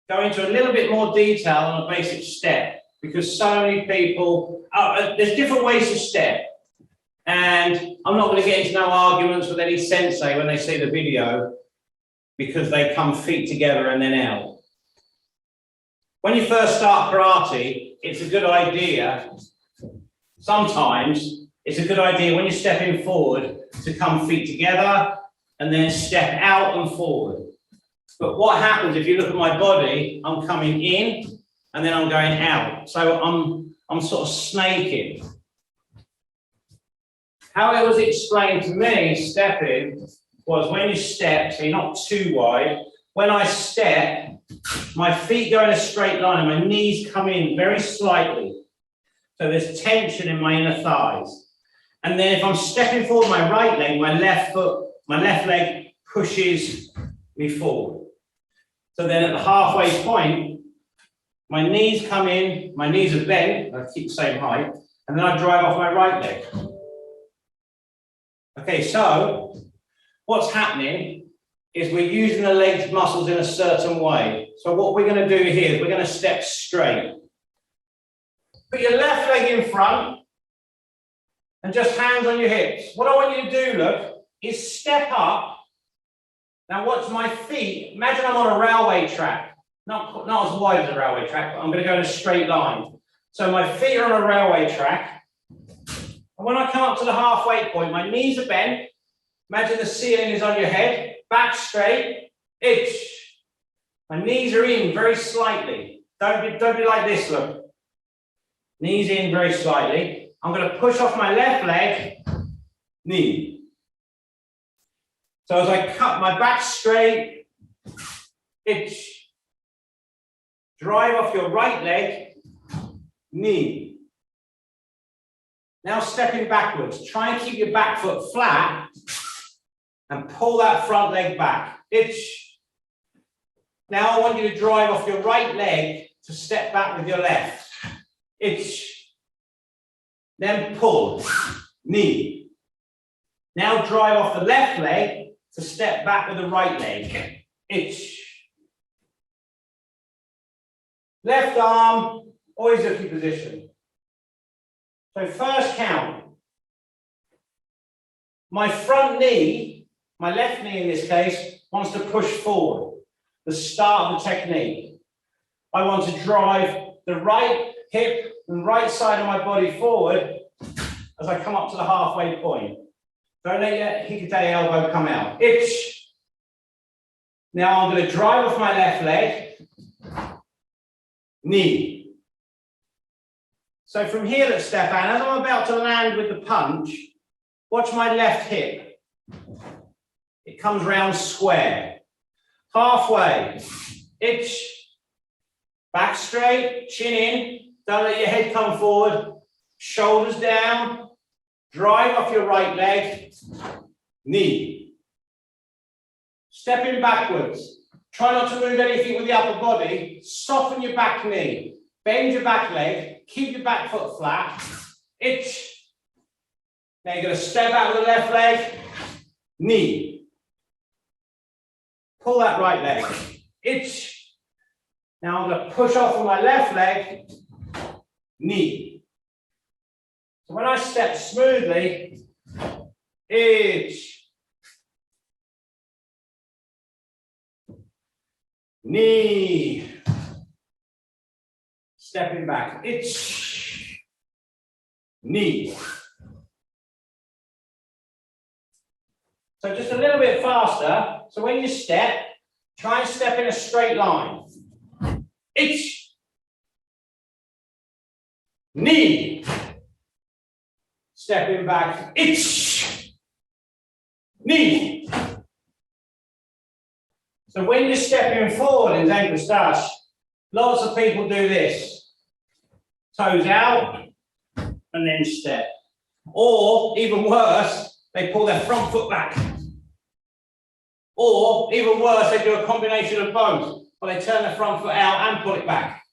go into a little bit more detail on a basic step because so many people, there's different ways to step. And I'm not going to get into no arguments with any sensei when they see the video because they come feet together and then out. When you first start karate, it's a good idea. Sometimes it's a good idea when you're stepping forward to come feet together and then step out and forward. But what happens if you look at my body, I'm coming in and then I'm going out. So I'm sort of snaking. How it was explained to me, stepping, was when you step, so you're not too wide. When I step, my feet go in a straight line and my knees come in very slightly. So there's tension in my inner thighs. And then if I'm stepping forward my right leg, my left leg pushes me forward. So then at the halfway point, my knees come in, my knees are bent, I keep the same height, and then I drive off my right leg. Okay, so what's happening is we're using the legs muscles in a certain way. So what we're going to do here is we're going to step straight. Put your left leg in front and just hands on your hips. What I want you to do, look, is step up. Now watch my feet. Imagine I'm on a railway track. Not as wide as a railway track, but I'm going to go in a straight line. So my feet are on a railway track. And when I come up to the halfway point, my knees are bent. Imagine the ceiling is on your head. Back straight. Itch. My knees are in very slightly. Don't be like this, look. Knees in very slightly. I'm going to push off my left leg. Knee. So as I cut my back straight, itch. Drive off your right leg, knee. Now stepping backwards, try and keep your back foot flat and pull that front leg back, itch. Now I want you to drive off your right leg to step back with your left, itch. Then pull, knee. Now drive off the left leg to step back with the right leg, itch. Left arm, always looking position. So first count. My front knee, my left knee in this case, wants to push forward, the start of the technique. I want to drive the right hip and right side of my body forward as I come up to the halfway point. Don't let your hikite elbow come out. Itch. Now I'm going to drive off my left leg. Knee. So from here, let's step out. As I'm about to land with the punch, watch my left hip. It comes round square. Halfway. Itch. Back straight. Chin in. Don't let your head come forward. Shoulders down. Drive off your right leg, knee. Stepping backwards. Try not to move anything with the upper body. Soften your back knee. Bend your back leg. Keep your back foot flat. Itch. Now you're going to step out with the left leg, knee. Pull that right leg. Itch. Now I'm going to push off with my left leg, knee. So when I step smoothly, itch, knee, stepping back, itch, knee. So just a little bit faster. So when you step, try and step in a straight line. Itch, knee. Stepping back, itch, knee. So when you're stepping forward in zenkutsu dashi, lots of people do this. Toes out, and then step. Or, even worse, they pull their front foot back. Or, even worse, they do a combination of both. But they turn their front foot out and pull it back.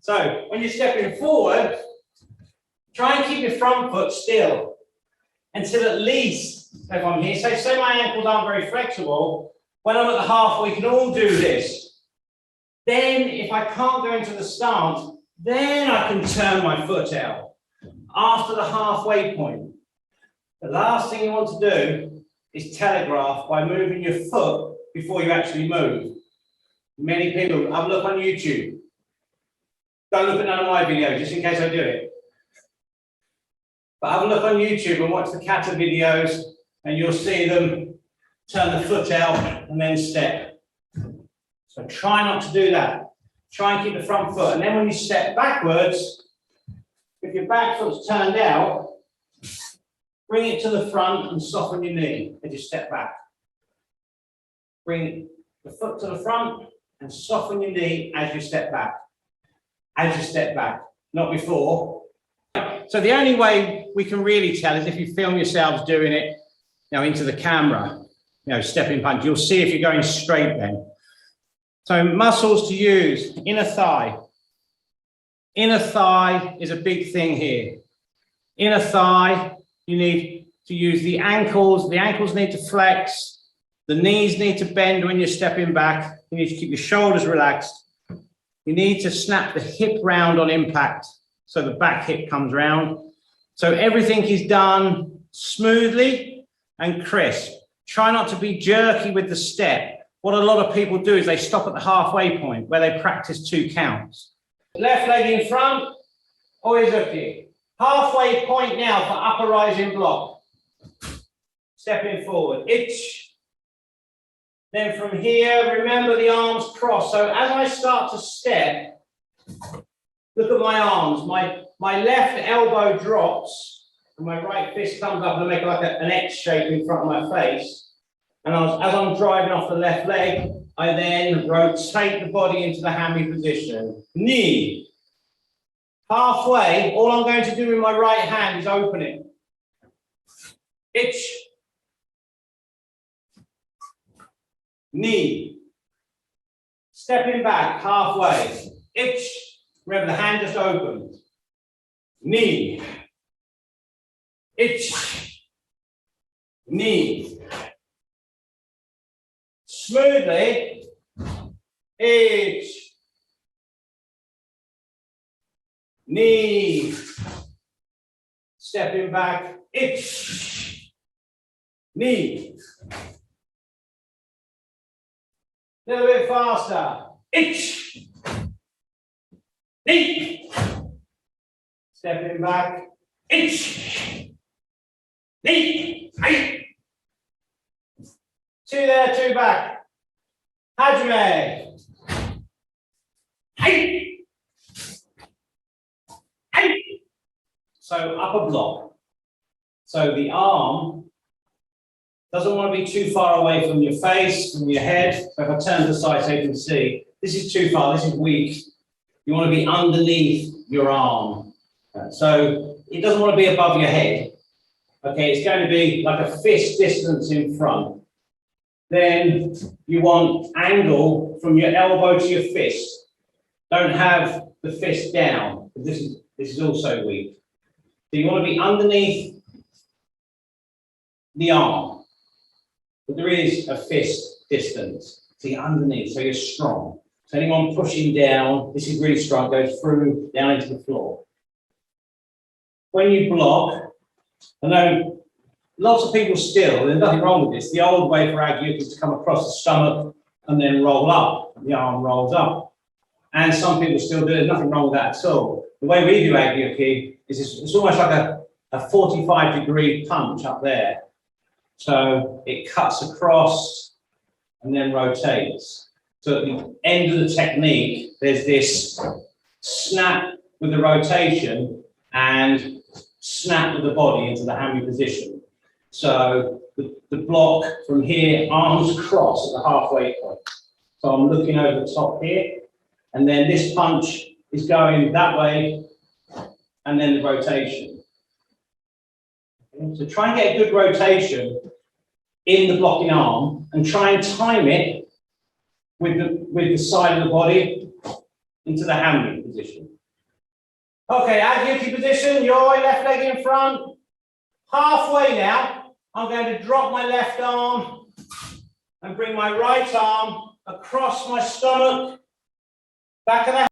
So, when you're stepping forward, try and keep your front foot still until at least, if I'm here, say my ankles aren't very flexible, when I'm at the half, we can all do this. Then if I can't go into the stance, then I can turn my foot out after the halfway point. The last thing you want to do is telegraph by moving your foot before you actually move. Many people, have a look on YouTube. Don't look at none of my videos, just in case I do it. But have a look on YouTube and watch the kata videos, and you'll see them turn the foot out and then step. So try not to do that. Try and keep the front foot. And then when you step backwards, if your back foot's turned out, bring it to the front and soften your knee as you step back. Bring the foot to the front and soften your knee as you step back. As you step back, not before. So the only way we can really tell is if you film yourselves doing it, into the camera, stepping punch. You'll see if you're going straight then. So muscles to use, inner thigh. Inner thigh is a big thing here. Inner thigh, you need to use the ankles. The ankles need to flex. The knees need to bend when you're stepping back. You need to keep your shoulders relaxed. You need to snap the hip round on impact so the back hip comes round. So everything is done smoothly and crisp. Try not to be jerky with the step. What a lot of people do is they stop at the halfway point where they practice 2 counts. Left leg in front, Uchi. Halfway point now for upper rising block. Stepping forward, ich. Then from here, remember the arms cross. So as I start to step, look at my arms. My left elbow drops and my right fist comes up and I make like an X shape in front of my face. And as I'm driving off the left leg, I then rotate the body into the hammy position. Knee. Halfway, all I'm going to do with my right hand is open it. Ich. Knee. Stepping back halfway. Ich. Remember, the hand just opens. Knee. Ich. Knee. Smoothly. Ich. Knee. Stepping back. Ich. Knee. A little bit faster. Ich. Knee. Stepping back. Ich. Knee. Hey. 2 there, 2 back. Hajime. Hey. Hey. So upper block. So the arm doesn't want to be too far away from your face, from your head. So if I turn to the side so you can see, this is too far, this is weak. You want to be underneath your arm. So it doesn't want to be above your head. Okay, it's going to be like a fist distance in front. Then you want angle from your elbow to your fist. Don't have the fist down. This is also weak. So you want to be underneath the arm. But there is a fist distance. So you're underneath, so you're strong. So anyone pushing down, this is really strong, goes through down into the floor. When you block, I know lots of people still, there's nothing wrong with this. The old way for Agyuki is to come across the stomach and then roll up. The arm rolls up. And some people still do it, there's nothing wrong with that at all. The way we do Agyuki is it's almost like a 45-degree punch up there. So it cuts across and then rotates. So at the end of the technique, there's this snap with the rotation and snap with the body into the hammy position. So the block from here, arms cross at the halfway point. So I'm looking over the top here, and then this punch is going that way, and then the rotation. Okay, so try and get a good rotation in the blocking arm, and try and time it with the side of the body into the hammy position. Okay, Agyuki position, your left leg in front. Halfway now, I'm going to drop my left arm and bring my right arm across my stomach Back of the